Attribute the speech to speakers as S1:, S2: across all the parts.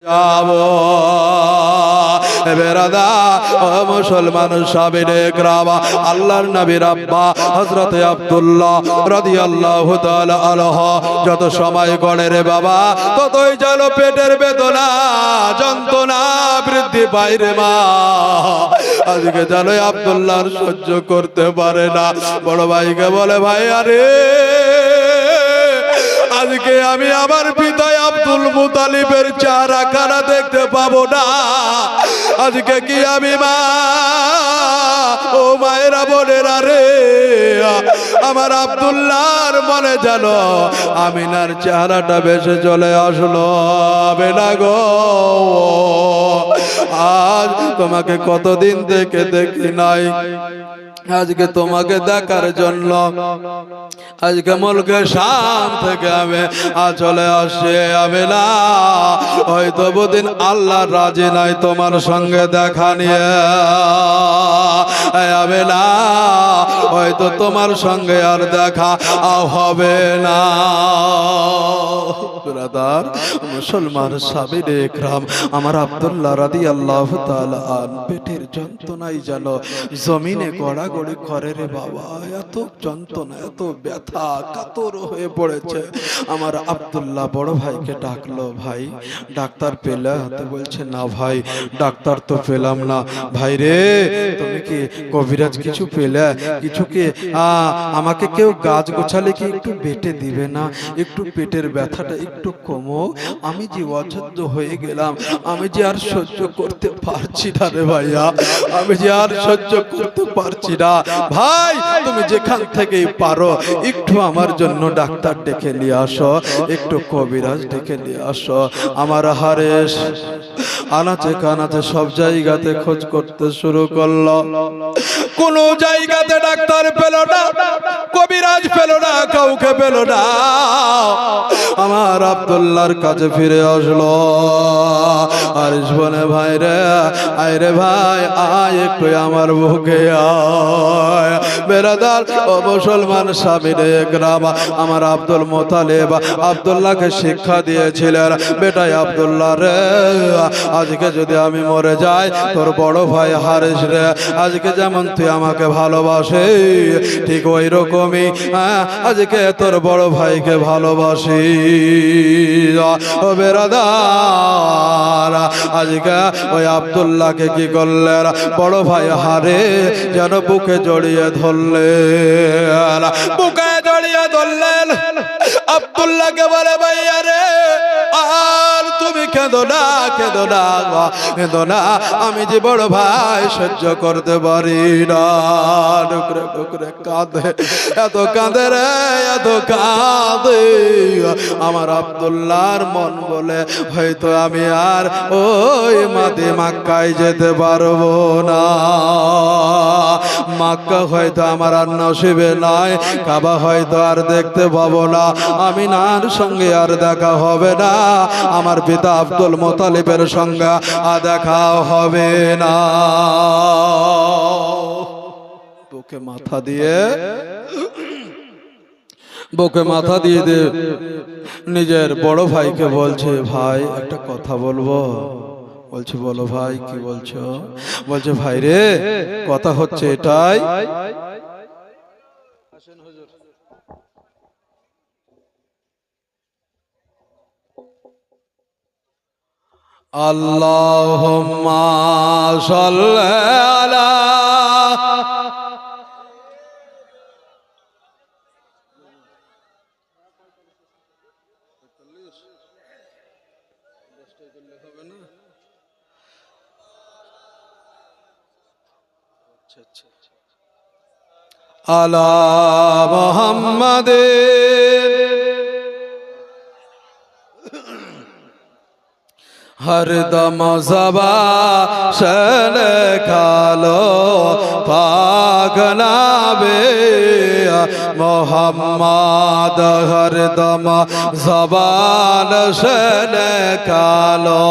S1: যাবো বেরাদা ও মুসলমান সাবিরে গ্রামা আল্লাহর নবীর আব্বা হযরত আব্দুল্লাহ রাদিয়াল্লাহু তাআলা আনহু যত সময় গড়ে রে বাবা ততই যেন পেটের বেদনা যন্ত্রণা বৃদ্ধি পায় রে মা। আজকে যেন আব্দুল্লাহর সহ্য করতে পারে না, বড় ভাইকে বলে ভাই আরে আজকে আমি আমার পিতা আব্দুল মুতালিবের চেহারা খানা দেখতে পাবো না। আজকে কি আমি মা ও মায়েরা বোনেরা রে আমার আব্দুল্লাহর মনে জানো আমিনার চেহারাটা বেশি চলে আসলো না গো। আজ তোমাকে কতদিন থেকে দেখি নাই, আজকে তোমাকে দেখার জন্য আজকে মুলকে শাম থেকে আমি চলে আসে আমি না। হয়তো বহুদিন আল্লাহ রাজি নাই তোমার সঙ্গে দেখা নিয়ে আমি না, হয়তো তোমার সঙ্গে আর দেখা হবে না। ব্রাদার মুসলমান সাবিরে ইকরাম আমার আব্দুল্লাহ রাদিয়াল্লাহু তাআলা আন পেটের যন্ত্রণায় যেন জমিনে গড়াগড়ি করে রে বাবা। এত যন্ত্রণা এত ব্যথা কাতর হয়ে পড়েছে। আমার আব্দুল্লাহ বড় ভাইকে ডাকলো, ভাই ডাক্তার পেলে? হাতে বলছে না ভাই ডাক্তার তো পেলাম না। ভাই রে তুমি কি কবিরাজ কিছু পেলে? কিছু কি আমাকে কেউ গাছ গোছালে কি একটু বেটে দিবে না? একটু পেটের ব্যথাটা একটু কমো, আমি যে অযোগ্য হয়ে গেলাম, আমি যে আর সহ্য করতে পারছি না রে ভাইয়া, আমি যে আর সহ্য করতে পারছি না। ভাই তুমি যেখান থেকেই পারো একটু আমার জন্য ডাক্তার ডেকে নিয়ে আসো, একটু কবিরাজ ডেকে নিয়ে আসো। আমার হারেস আনাচে কানাচে সব জায়গাতে খোঁজ করতে শুরু করলো, কোন জায়গাতে ডাক্তার পেল না, কবিরাজ পেল না, কাউকে পেল না। আমার আব্দুল্লাহর কাছে ফিরে আসলো। আর বলে ভাই রে আয় রে ভাই আয় একটু আমার বুকে আয়। বেরাদার ও মুসলমান সাবিরে গ্রাম আমার আব্দুল মুতালিব আব্দুল্লাহকে শিক্ষা দিয়েছিলেন, বেটাই আব্দুল্লাহ রে আজকে যদি আমি মরে যাই তোর বড় ভাই হারেস রে আজকে যেমন তুই আমাকে ভালোবাসে ঠিক ওই রকমই আজকে তোর বড় ভাইকে ভালোবাসি। ও বেরাদার আজকে ওই আব্দুল্লাহকে কি করলেন, বড় ভাই হারে যেন বুকে জড়িয়ে ধরলেন, বুকে জড়িয়ে ধরলেন। আব্দুল্লাহকে বলে ভাইয়া রে আর তুমি কেঁদো না, কেঁদো না, কেঁদো না, আমি যে বড় ভাই সহ্য করতে পারি না। ডুকরে ডুকরে কাঁদে, এত কাঁদে রে এত কাঁদে। আমার আব্দুল্লাহর মন বলে হয়তো আমি আর ওই মাদে মক্কায় যেতে পারবো না, মক্কা হয়তো আমার আর নসিবে নাই, কাবা হয়তো আর দেখতে পাবো না, আমিনার সঙ্গে আর দেখা হবে না, আমার পিতা আব্দুল মুতালিবের সঙ্গে দেখা হবে না। বুকে মাথা দিয়ে বুকে মাথা দিয়ে দে নিজের বড় ভাইকে বলছে ভাই একটা কথা বলবো। বলছে বলো ভাই কি বলছো? বলছে ভাই রে কথা হচ্ছে এটাই, আল্লাহুম্মা সাল্লি আলা আলা মুহাম্মাদিন হরদম জবান খালো পাক নাবে মোহাম্মদ হরদম জবান শন কালো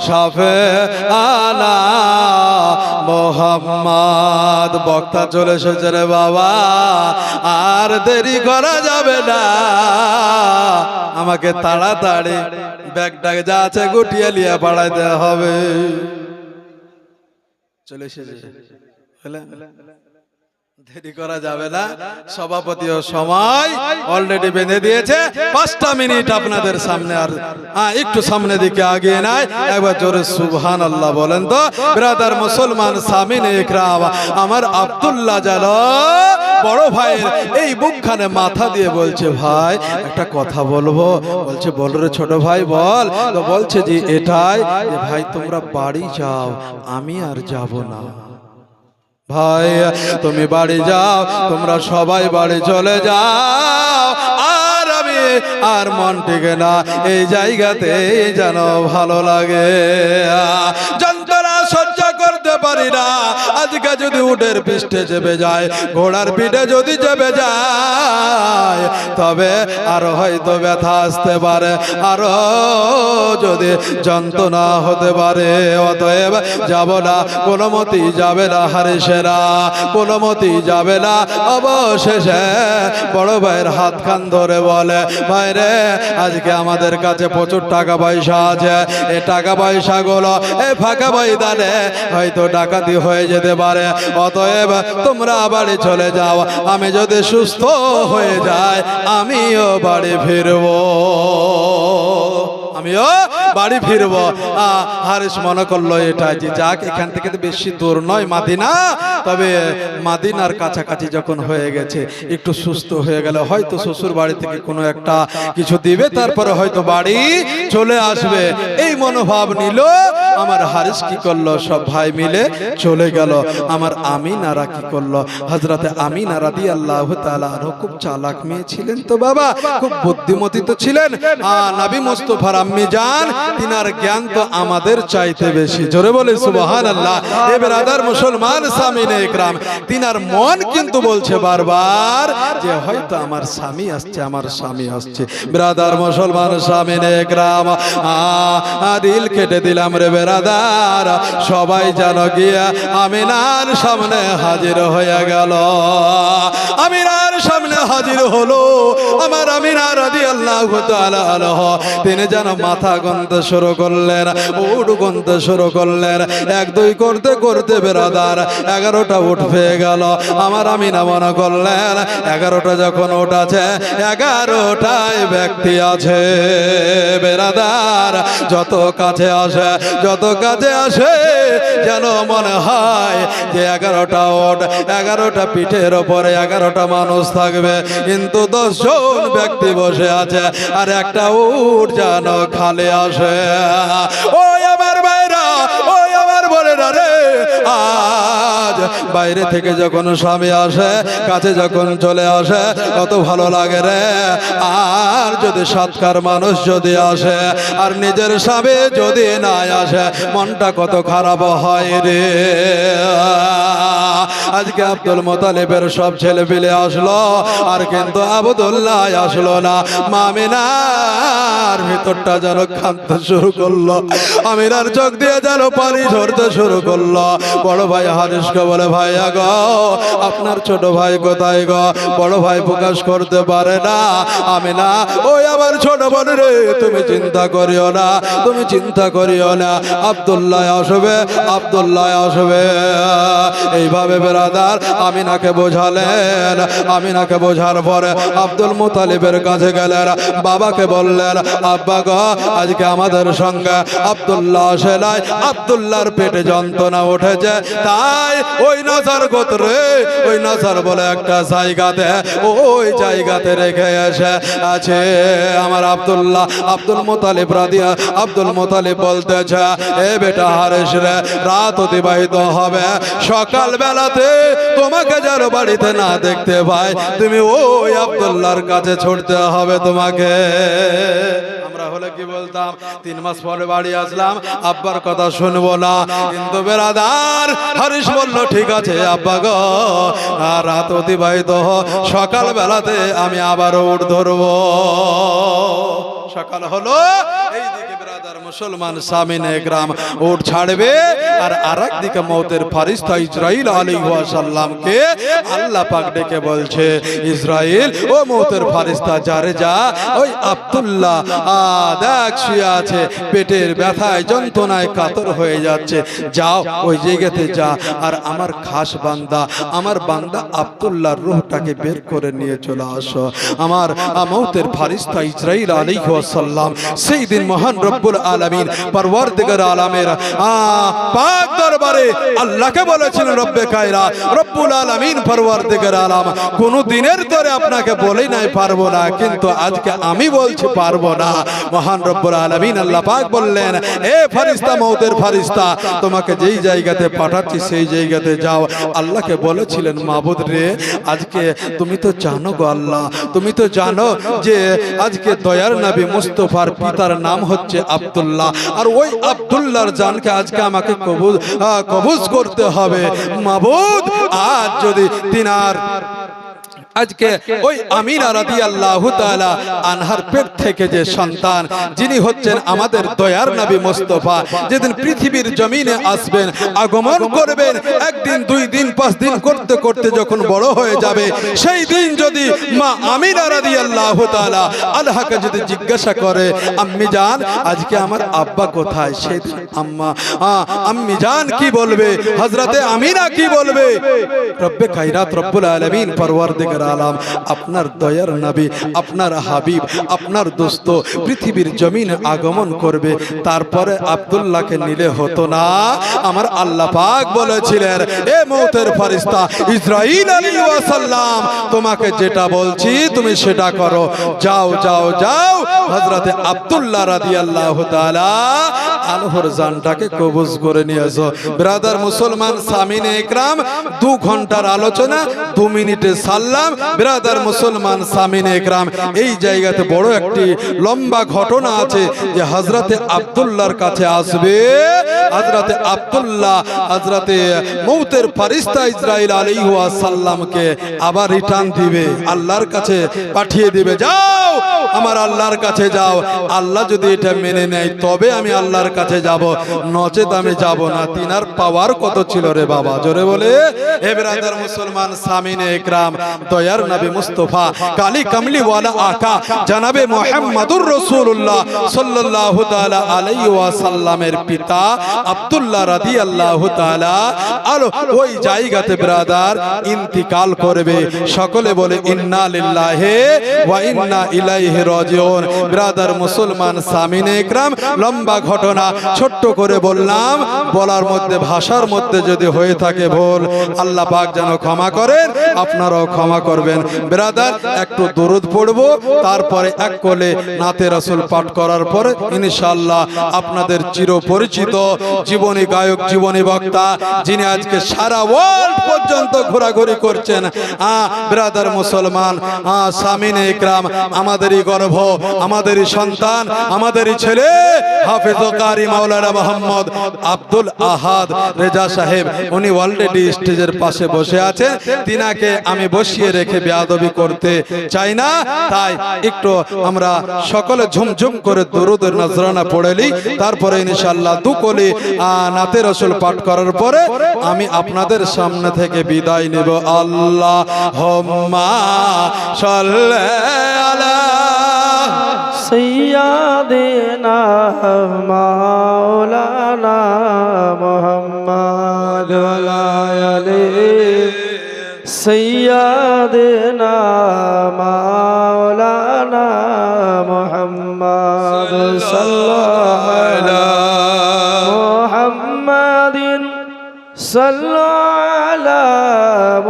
S1: শাফে আনা মোহাম্মদ। বক্তা চলে এসেছে রে বাবা, আর দেরি করা যাবে না, আমাকে তাড়াতাড়ি ব্যাগটা যা আছে গুটিয়ে নিয়ে পাঠাইতে হবে। চলে এসেছে, দেরি করা যাবে না। সভাপতিও সময় অলরেডি বেঁধে দিয়েছে, 5টা মিনিট আপনাদের সামনে। আর একটু সামনে দিকে আগিয়ে নাই, একবার জোরে সুবহানাল্লাহ বলেন তো। ব্রাদার মুসলমান সামিনে ইকরাম, আমার আব্দুল্লাহ জানো বড় ভাইয়ের এই বুকখানে মাথা দিয়ে বলছে, ভাই একটা কথা বলবো। বলছে বল রে ছোট ভাই বল। তো বলছে যে এটাই, ভাই তোমরা বাড়ি যাও, আমি আর যাব না। ভাই তুমি বাড়ি যাও, তোমরা সবাই বাড়ি চলে যাও, আর আমি আর মন টিকে না এই জায়গাতে যেন ভালো লাগে। যন্ত্রণা সহ্য করতে পারি না। আজকে যদি উটের পিঠে চেপে যায়, ঘোড়ার পিঠে যদি চেপে যায়, তবে আরো হয়তো ব্যথা আসতে পারে, আরো যদি যন্ত্রণা হতে পারে। অতএব যাব না, কোনো মতেই যাবে না হারিসেরা, কোনো মতেই যাবে না। অবশেষে বড় ভাইয়ের হাত খান ধরে বলে, ভাই রে আজকে আমাদের কাছে প্রচুর টাকা পয়সা আছে, এই টাকা পয়সা গুলো এই ফাঁকা ময়দানে হয়তো ডাকাতি হয়ে যেতে পারে। অতএব তোমরা বাড়ি চলে যাও, আমি যদি সুস্থ হয়ে যাই আমিও বাড়ি ফিরবো, আমিও বাড়ি ফিরবো। হারিস মনে করলো এটা যে যাক, এখান থেকে তো বেশি দূর নয় মাদিনা, তবে মাদিনার কাছাকাছি যখন হয়ে গেছে, একটু সুস্থ হয়ে গেলে হয়তো শ্বশুর বাড়ি থেকে কোনো একটা কিছু দিবে, তারপরে হয়তো বাড়ি চলে আসবে, এই মনোভাব নিল। আমার হারিস কি করলো, সব ভাই মিলে চলে গেল। আমার আমিনারা কি করলো, হযরতে আমিনা রাদিয়াল্লাহু তাআলা আনহা খুব চালাক মেয়ে ছিলেন তো বাবা, খুব বুদ্ধিমতী তো ছিলেন। নবী মুস্তাফার আম্মি জান, তিনার জ্ঞান তো আমাদের চাইতে বেশি। জোরে বলে সুবহানাল্লাহ। এ ব্রাদার মুসলমান সামিনে ইকরাম, তিনার মন কিন্তু বলছে বারবার যে হয়তো আমার স্বামী আসছে, আমার স্বামী আসছে। ব্রাদার মুসলমান সামিনে ইকরাম, দিল কেটে দিলাম রে ব্রাদার। সবাই যেন গিয়া আমিনার সামনে হাজির হয়ে গেল। আমিনার সামনে হাজির হলো আমার আমিনা রাদিয়াল্লাহু তাআলা আনহা। তিনি যেন মাথা গুনতে শুরু করলেন, উট গুনতে শুরু করলেন। 1 2 করতে করতে ব্রাদার 11টা উট পেয়ে গেল। আমার আমিনা মনে করলেন 11টা যখন উট আছে, 11টাই ব্যক্তি আছে। ব্রাদার যত কাছে আসে, যত কাছে আসে, যেন মনে হয় যে 11টা উট, 11টা পিঠের উপরে 11টা মানুষ থাকবে, কিন্তু 10 জন ব্যক্তি বসে আছে, আর একটা উট যেন খালি আসে। ওই আমার ভাইরা, ওই আমার বোনেরা রে, আজ বাইরে থেকে যখন স্বামী আসে, কাছে যখন চলে আসে, কত ভালো লাগে রে। আর যদি সৎকার মানুষ যদি আসে, আর নিজের স্বামী যদি না আসে, মনটা কত খারাপ হয় রে। আজকে আব্দুল মুত্তালিবের সব ছেলে পেলে আসলো, আর কিন্তু আব্দুল্লাহ আসলো না। আমিনার ভিতরটা যেন কাঁদতে শুরু করলো, আমিনার চোখ দিয়ে যেন পানি ঝরতে শুরু করলো। বড় ভাই হারিসকে বলে, ভাই গো আপনার ছোট ভাই কোথায় গো? বড় ভাই প্রকাশ করতে পারে না। আমিনা, ওই আমার ছোট বোন রে, তুমি চিন্তা করিও না, তুমি চিন্তা করিও না, আব্দুল্লাহ আসবে, আব্দুল্লাহ আসবে। এইভাবে ব্রাদার আমিনাকে বোঝালেন। আমিনাকে বোঝার পরে আব্দুল মুত্তালিবের কাছে গেলেন, বাবাকে বললেন, আব্বা গো আজকে আমাদের সঙ্গে আব্দুল্লাহ আসে নাই, আব্দুল্লাহর পেটে যন্ত্রণা উঠেছে, তাই ওই নজর গোত্রে, ওই নজর বলে একটা জায়গাতে, ওই জায়গাতে রেখে এসে আছে আমার Abdullah. Abdul Muttalib Radia, Abdul Muttalib বলতেছে, এ বেটা হারিস রে, রাত অতিবাহিত হবে, সকাল বেলাতে তোমাকে যার বাড়িতে না দেখতে পাই, তুমি ওই আব্দুল্লাহর কাছে ছুটতে হবে তোমাকে। আমরা হলে কি বলতাম, 3 মাস পরে বাড়ি আসলাম, আব্বার কথা শুনবো না। কিন্তু বেরাদার হারিস বলল, ঠিক আছে আব্বা গো, রাত অতিবাহিত সকাল বেলাতে আমি আবারও উঠ ধরবো। সকাল হলো, এইদিকে ব্রাদার মুসলমান সামিনে একরাম উট ছাড়বে আর আরেক দিকে মওতের ফেরেশতা ইসরাইল আলাইহিস সালামকে আল্লাহ পাক ডেকে বলছে, ইসরাইল ও মওতের ফেরেশতা যারে যা ওই আব্দুল্লাহ দেখ শুয়ে আছে, পেটের ব্যথায় যন্ত্রণায় কাতর হয়ে যাচ্ছে, যাও ওই জায়গাতে যা আর আমার খাস বান্দা আমার বান্দা আব্দুল্লাহর রূহটাকে বের করে নিয়ে চলে আসো। আমার মওতের ফেরেশতা ইসরাইল আলাইহিস সালাম সেই দিন মহান রব্বুল আলামিন পরওয়ারদিগার আলামের পাক দরবারে আল্লাহকে বলেছিলেন, রব্বে কায়রা রব্বুল আলামিন পরওয়ারদিগার আলাম কোন দিনের ধরে আপনাকে বলে নাই পারবো না, কিন্তু আজকে আমি বলছি পারবো না। মহান রব্বুল আলামিন আল্লাহ পাক বললেন, এ ফেরেশতা মওতের ফেরেশতা তোমাকে যেই জায়গাতে পাঠাচ্ছি সেই জায়গাতে যাও। আল্লাহকে বলেছিলেন, মাবুদ রে আজকে তুমি তো জানো গো আল্লাহ, তুমি তো জানো যে আজকে দয়ার নবী মুস্তাফার পিতার নাম হচ্ছে আব্দুল্লাহ, আর ওই আব্দুল্লাহর জানকে আজকে আমাকে কবুজ করতে হবে। মাবুদ আজ যদি তিনার আজকে ওই আমিনা রাদিয়াল্লাহু তাআলা আনহার পেট থেকে যে সন্তান যিনি হচ্ছেন আমাদের দয়ার নবী মুস্তাফা যেদিন পৃথিবীর জমিনে আসবেন, আগমন করবেন, একদিন দুই দিন পাঁচ দিন করতে করতে যখন বড় হয়ে যাবে, সেই দিন যদি মা আমিনা রাদিয়াল্লাহু তাআলা আনহাকে যদি জিজ্ঞাসা করে, আম্মি জান আজকে আমার আব্বা কোথায়, সেই আম্মি জান কি বলবে, হযরতে আমিনা কি বলবে? রব্বে কায়নাত রব্বুল আলামিন পরওয়ারদিগার আলাম আপনার দয়ার নবী আপনার হাবিব আপনার দোস্ত পৃথিবীর জমিনে আগমন করবে, তারপরে আব্দুল্লাহকে নিলে হতো না? আমার আল্লাহ পাক বলেছিলেন, এ মওতের ফেরেশতা ইসরাইল আলাইহিস সালাম তোমাকে যেটা বলছি তুমি সেটা করো, যাও যাও যাও হযরতে আব্দুল্লাহ রাদিয়াল্লাহু তাআলা আনহুর জানটাকে কবজ করে নিয়ে আসো। ব্রাদার মুসলমান সামিনে একরাম 2 ঘন্টার আলোচনা 2 মিনিটে সাল্লাম। ব্রাদার মুসলমান সামিনে একরাম এই জায়গাতে বড় একটি লম্বা ঘটনা আছে যে হযরতে আব্দুল্লাহর কাছে আসবে, হযরতে আব্দুল্লাহ হযরতে মওতের ফেরেশতা ইসরাইল আলাইহিস সালামকে আবার রিটার্ন দিবে, আল্লাহর কাছে পাঠিয়ে দিবে, যাও আমার আল্লাহর কাছে যাও। আল্লাহ যদি এটা মেনে নেয় তবে আমি আল্লাহর কাছে যাব, নচেত আমি যাব না। তিনার পাওয়ার কত ছিল রে বাবা, জোরে বলে। হে ব্রাদার মুসলমান সামিনে একরাম দয়ার নবী মুস্তাফা কালী কামলি ওয়ালা আকা জনাবে মুহাম্মদুর রাসূলুল্লাহ সাল্লাল্লাহু তাআলা আলাইহি ওয়াসাল্লামের পিতা আব্দুল্লাহ রাদিয়াল্লাহু তাআলা ওই জায়গাতে ব্রাদার ইন্তিকাল করবে। সকলে বলে ইন্না লিল্লাহি ওয়া ইন্না ইলাইহি রাজিউন। ব্রাদার মুসলমান সামিনে একরাম লম্বা ঘটনা ছোট্ট করে বললাম, বলার মধ্যে ভাষার মধ্যে যদি হয়ে থাকে ভুল আল্লাহ পাক যেন ক্ষমা করেন, আপনারাও ক্ষমা করবেন। ব্রাদার একটু দরুদ পড়বো, তারপরে এক কোলে নাতে রাসূল পাঠ করার পরে ইনশাআল্লাহ আপনাদের চিরপরিচিত জীবনী গায়ক জীবনী বক্তা যিনি আজকে সারা ওয়ার্ল্ড পর্যন্ত ঘোরাঘুরি করছেন, ব্রাদার মুসলমান সামিনে একরাম আমাদেরই গর্ভ আমাদেরই সন্তান আমাদেরই ছেলে হাফেজ কারি মাওলানা মোহাম্মদ আব্দুল আহাদ রেজা সাহেব, উনি অলরেডি স্টেজের পাশে বসে আছেন। তিনাকে আমি বসিয়ে রেখে বেয়াদবি করতে চাই না, তাই একটু আমরা সকলে ঝুমঝুম করে দরুদের নজরানা পড়েলি, তারপরে ইনশাআল্লাহ 2 কোলে নাতে রাসূল পাঠ করার পরে আমি আপনাদের সামনে থেকে বিদায় নেব। আল্লাহুম্মা সাল্লি আলা
S2: সাইয়্যিদিনা মাওলানা মুহাম্মদ ওয়া আলা আলি সাইয়্যিদিনা মাওলানা মুহাম্মদ সাল্লাল্লাহু আলা মুহাম্মাদিন সাল্লাল্লাহু আলা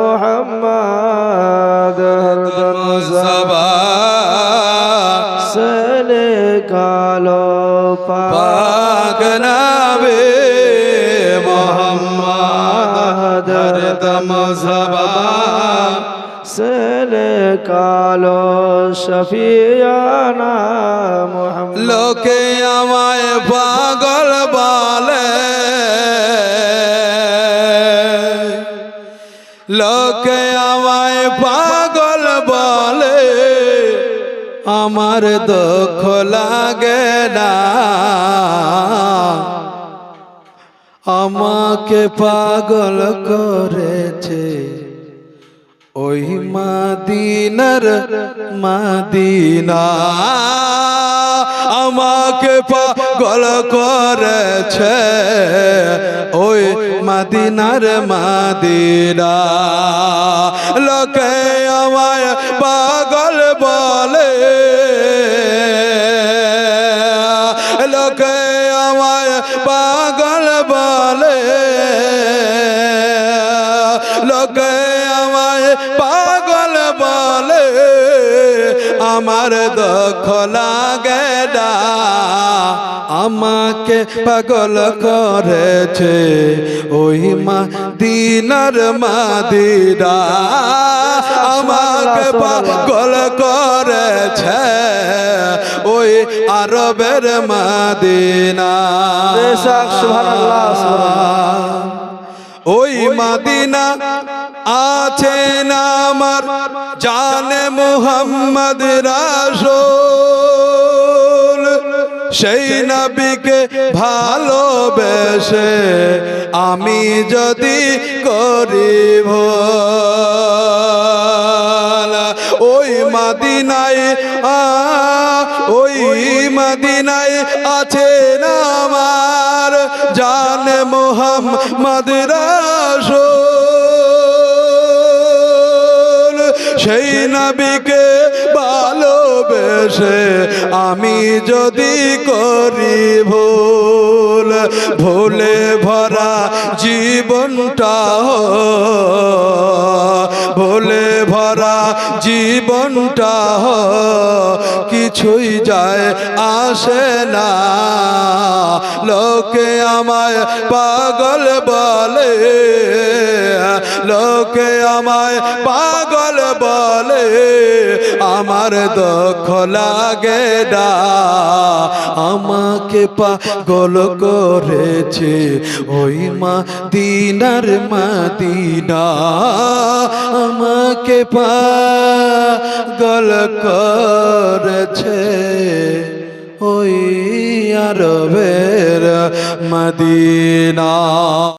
S2: মুহাম্মদ হরদম সাবা সলে কালো পাক নবী মুহাম্মদ হরদম সাবা সলে কালো শফিয়ানা মুহাম্মদ।
S1: লোকে আমায় পাগল বলে, লোকে আমায় পাগল বলে, আমার দুঃখ লাগে না, আমাকে পাগল করেছে ওই মদিনার মদিনা, আমাকে পাগল করেছে ওই মদিনার মদিনা। লোকে আমায় পাগল বলে, লোকে আমায় পাগল বলে, লোকে আমায় পাগল বলে, আমার দুঃখ লাগে না। আমাকে পাগল করেছে ওই মদিনার মদিনা, আমাকে পাগল করেছে ওই আরবের মদিনা।
S2: সুবহানাল্লাহ, সুবহানাল্লাহ।
S1: ওই মদিনা আছেন আমার জানে মুহাম্মদ রাসূল, সেই নবীকে ভালোবেসে আমি যদি করি ভুল, ওই মদিনায় ওই মদিনায় আছেন আমার জানে মুহাম্মদ রাসূল, সেই নবীকে ভালোবেসে আমি যদি করি ভুল, ভুলে ভরা জীবনটা, ভুলে ভরা জীবনটা কিছুই যায় আসে না। লোকে আমায় পাগল বলে, লোকে আমায় পাগল বলে, আমার দুঃখ লাগে না। আমাকে পাগল করেছে ওই মদিনার মদিনা, আমাকে পাগল করেছে ওই আরবের মদিনা।